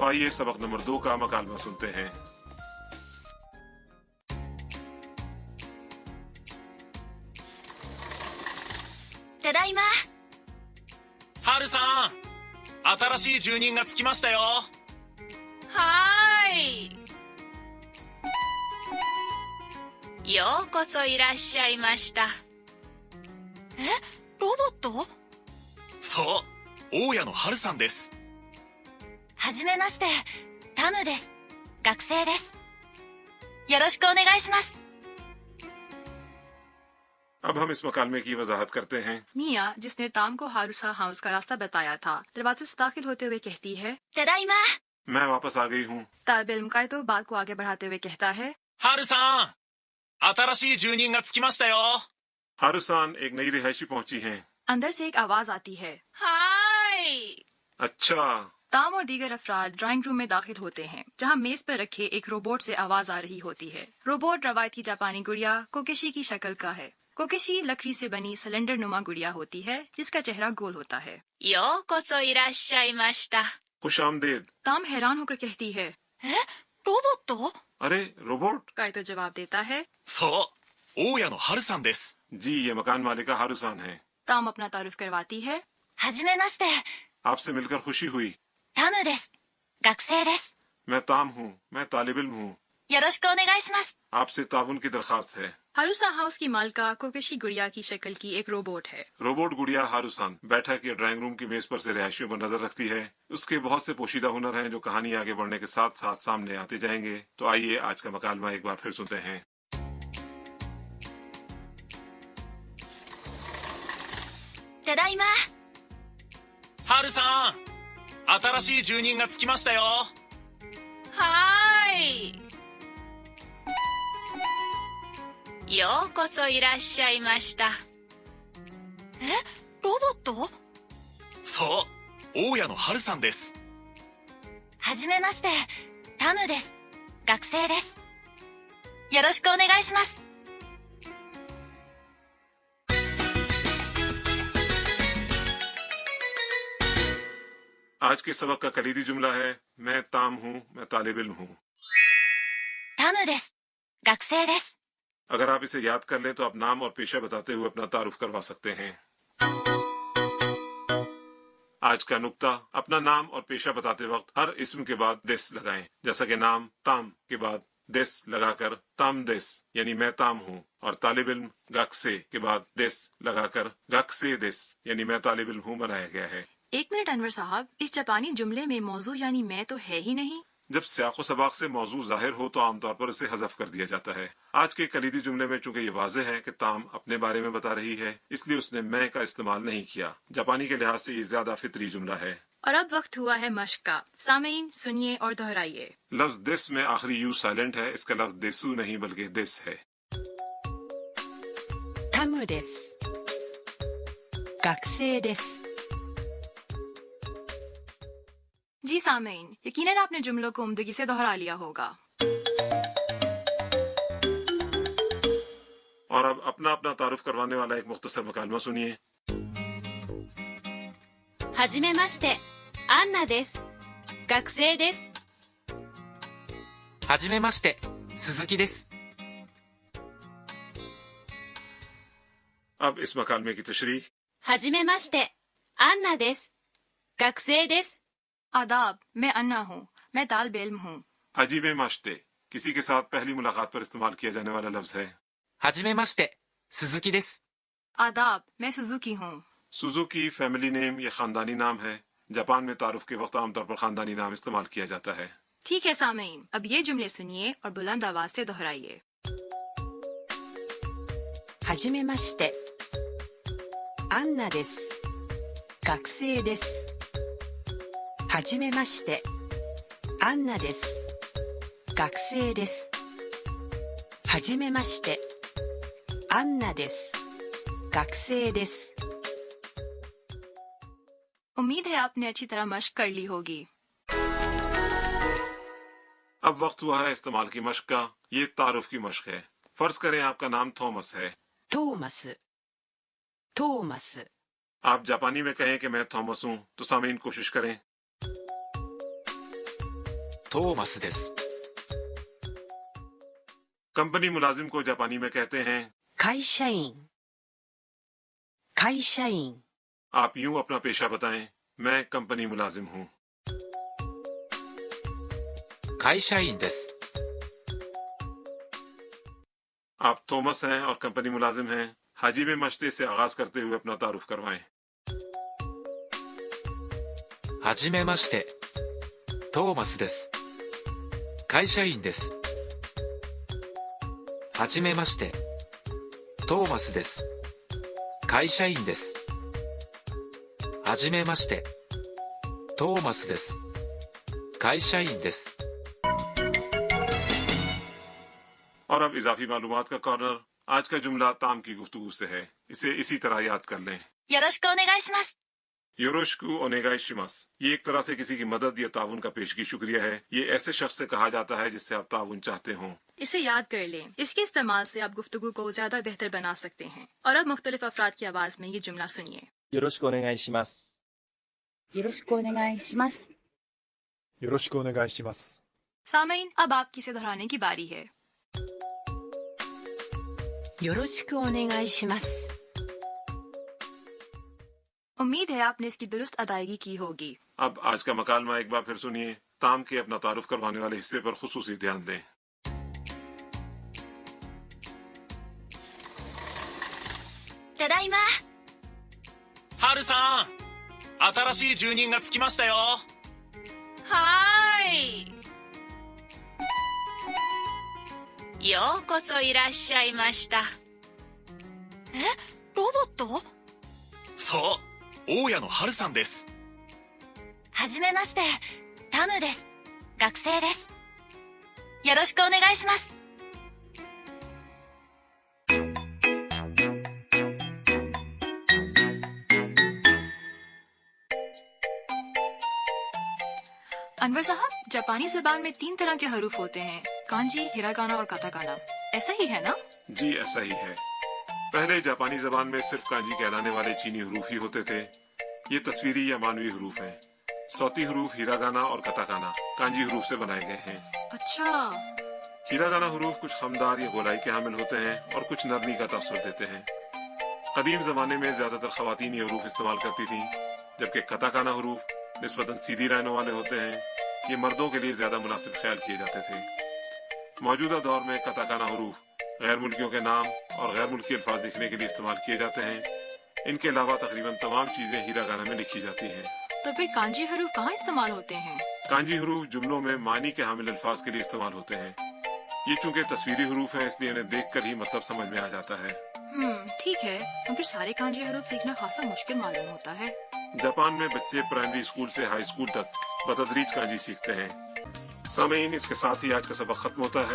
तो आइए सबक नंबर 2 का मकालमा सुनते हैं। ただいま。ハルさん、新しい住人が着きましたよ。はーい。ようこそいらっしゃいました。え、ロボット？そう、大家のハルさんです。はじめまして、タムです。学生です。よろしくお願いします。अब हम इस मकालमे की वजाहत करते हैं। मिया, जिसने ताम को हारुसा हाउस का रास्ता बताया था, दरवाजे से दाखिल होते हुए कहती है, ただいま。 मैं वापस आ गई हूँ। तालिब इल्म का तो बात को आगे बढ़ाते हुए कहता है, ハルさん、新しい住人が着きましたよ。 हारुसान, एक नई रिहायशी पहुंची हैं। अंदर से एक आवाज आती है। はーい。 अच्छा। ताम और दीगर अफराद ड्राइंग रूम में दाखिल होते हैं, जहां मेज पर रखे एक रोबोट से आवाज आ रही होती है। रोबोट रवायती जापानी गुड़िया कोकेशी की शक्ल का है। कोकेशी लकड़ी से बनी सिलेंडर नुमा गुड़िया होती है, जिसका चेहरा गोल होता है। ようこそいらっしゃいました。 खुश आमदेद। ताम हैरान होकर कहती है, え、ロボット？ अरे रोबोट? काय तो जवाब देता है, そう、大家のハルさんです。 जी, ये मकान मालिक का हारुसान है। ताम अपना तारुफ करवाती है, はじめまして、 आपसे मिलकर खुशी हुई। タムです。学生です。 मैं ताम हूँ, मैं तालिब इल्म हूँ। よろしくお願いします。 आपसे ताउन की दरखास्त है। हारुसा हाउस की मालका कोकेशी गुड़िया की शक्ल की एक रोबोट है। रोबोट गुड़िया हारुसान बैठक या ड्राइंग रूम की मेज पर से रिहायशियों पर नजर रखती है। उसके बहुत से पोशीदा हुनर हैं जो कहानी आगे बढ़ने के साथ साथ सामने आते जाएंगे। तो आइए आज का मकालमा एक बार फिर सुनते हैं। ただいま。ハルさん、新しい住人が着きましたよ。はーい。ようこそいらっしゃいました。え、ロボット？そう、大家のハルさんです。はじめまして、タムです。学生です。よろしくお願いします。 आज के सबक का कलीदी जुमला है, मैं ताम हूँ, मैं तालिब इल्म हूँ। タムです。学生です。 अगर आप इसे याद कर लें तो आप नाम और पेशा बताते हुए अपना तारुफ करवा सकते हैं। आज का नुक्ता, अपना नाम और पेशा बताते वक्त हर इस्म के बाद देस लगाएं। जैसा कि नाम ताम के बाद देस लगाकर ताम देस यानी मैं ताम हूँ, और तालिब इल्म गाक्से के बाद देस लगाकर गाक्से देस यानी मैं तालिब इल्म हूँ बनाया गया है। एक मिनट अनवर साहब, इस जापानी जुमले में मौजू यानी मैं तो है ही नहीं। जब सियाक़ो सबाक़ से मौजू जाहिर हो तो आमतौर पर इसे हज़फ कर दिया जाता है। आज के कलीदी जुमले में चूंकि ये वाज़ेह है कि ताम अपने बारे में बता रही है, इसलिए उसने मैं का इस्तेमाल नहीं किया। जापानी के लिहाज से ये ज्यादा फितरी जुमला है। और अब वक्त हुआ है मश्क का। सामीन सुनिए और दोहराइए। लफ्ज देस में आखिरी यू साइलेंट है। इसका लफ्ज देसू नहीं बल्कि देस है। タムです。学生です。 जी सामीन, यकीनन आपने जुमलों को उम्दगी से दोहरा लिया होगा। और अब अपना अपना तारुफ करवाने वाला एक मुख्तसर मकालमा सुनिए। はじめまして、アンナです。学生です。はじめまして、鈴木です。 अब इस मकालमे की तशरीह। はじめまして、アンナです。学生です。 आदाब, मैं अन्ना हूँ, मैं तालिब इल्म हूँ। हजीमे माश्ते किसी के साथ पहली मुलाकात पर इस्तेमाल किया जाने वाला लफ्ज है। はじめまして、鈴木です。 आदाब, मैं सुजुकी हूँ। सुजुकी फैमिली नेम या खानदानी नाम है। जापान में तारुफ के वक्त आमतौर पर खानदानी नाम इस्तेमाल किया जाता है। ठीक है सामीन, अब ये जुमले सुनिए और बुलंद आवाज से दोहराइए। はじめまして。アンナです。学生です。はじめまして。アンナです。学生です。はじめまして。アンナです。学生です。 उम्मीद है आपने अच्छी तरह मश्क कर ली होगी। अब वक्त हुआ है इस्तेमाल की मश्क का। ये तारुफ की मश्क है। फर्ज करें आपका नाम थॉमस है। トーマス。トーマス。 आप जापानी में कहें कि मैं थॉमस हूँ तो सामीन कोशिश करें। トーマスです。 कंपनी मुलाजिम को जापानी में कहते हैं 会社員会社員 आप यूं अपना पेशा बताएं, मैं कंपनी मुलाजिम हूँ। 会社員です。 आप थॉमस हैं और कंपनी मुलाजिम हैं। हाजी में मश्ते से आगाज करते हुए अपना तारुफ करवाएं। はじめまして。トーマスです。会社員です。はじめまして。トーマスです。会社員です。はじめまして。トーマスです。会社員です。 और अब इजाफी मालूमात का कॉर्नर। आज का जुमला ताम की गुफ्तगू से है। इसे इसी तरह याद कर लें। よろしくお願いします。 योरोशकू ओनेगाई शिमास। ये एक तरह से किसी की मदद या ताउन का पेशगी शुक्रिया है। ये ऐसे शख्स से कहा जाता है जिससे आप ताउन चाहते हों। इसे याद कर लें। इसके इस्तेमाल से आप गुफ्तगू को ज्यादा बेहतर बना सकते हैं। और अब मुख्तलिफ अफराद की आवाज में ये जुमला सुनिए। よろしくお願いします。よろしくお願いします。よろしくお願いします。 सामीन, अब आपकी इसे दोहराने की बारी है। よろしくお願いします。 उम्मीद है आपने इसकी दुरुस्त अदायगी की होगी। अब आज का मकालमा एक बार फिर सुनिए। ताम के अपना तारुफ करवाने वाले हिस्से पर खुसूसी ध्यान दें। ただいま。ハルさん、新しい住人がつきましたよ。はーい。ようこそいらっしゃいました。え、ロボット？そう、大家のハルさんです。はじめまして、タムです。学生です。よろしくお願いします。 अनवर साहब, जापानी ज़बान में 3 तरह के हरूफ होते हैं, कांजी, हिरागाना और काताकाना। ऐसा ही है ना? जी ऐसा ही है। पहले जापानी जबान में सिर्फ कांजी कहलाने वाले चीनी हरूफ ही होते थे। ये तस्वीरी या मानवी हरूफ हैं। सौती हरूफ हिरागाना और कताकाना कांजी हरूफ से बनाए गए हैं। अच्छा। हिरागाना हरूफ कुछ खमदार या गोलाई के हामिल होते हैं और कुछ नरमी का तासुर देते हैं। कदीम जमाने में ज्यादातर खवातीन ये हरूफ इस्तेमाल करती थीं, जबकि कताकाना हरूफ निस्बतन सीधी लाइनों वाले होते हैं। ये मर्दों के लिए ज्यादा मुनासिब ख्याल किए जाते थे। मौजूदा दौर में कताकाना हरूफ गैर मुल्कियों के नाम और गैर मुल्की अल्फाज लिखने के लिए इस्तेमाल किए जाते हैं। इनके अलावा तकरीबन तमाम चीजें हिरागाना में लिखी जाती हैं। तो फिर कांजी हरूफ कहाँ इस्तेमाल होते हैं? कांजी हरूफ जुमलों में मानी के हामिल अल्फाज के लिए इस्तेमाल होते हैं। ये चूंकि तस्वीरी हरूफ है, इसलिए इन्हें देख कर ही मतलब समझ में आ जाता है। ठीक है, मगर सारे कांजी हरूफ सीखना खासा मुश्किल मालूम होता है। जापान में बच्चे प्राइमरी स्कूल से हाई स्कूल तक बतदरीज कांजी सीखते हैं। सामीन, इसके साथ ही आज का सबक खत्म होता है।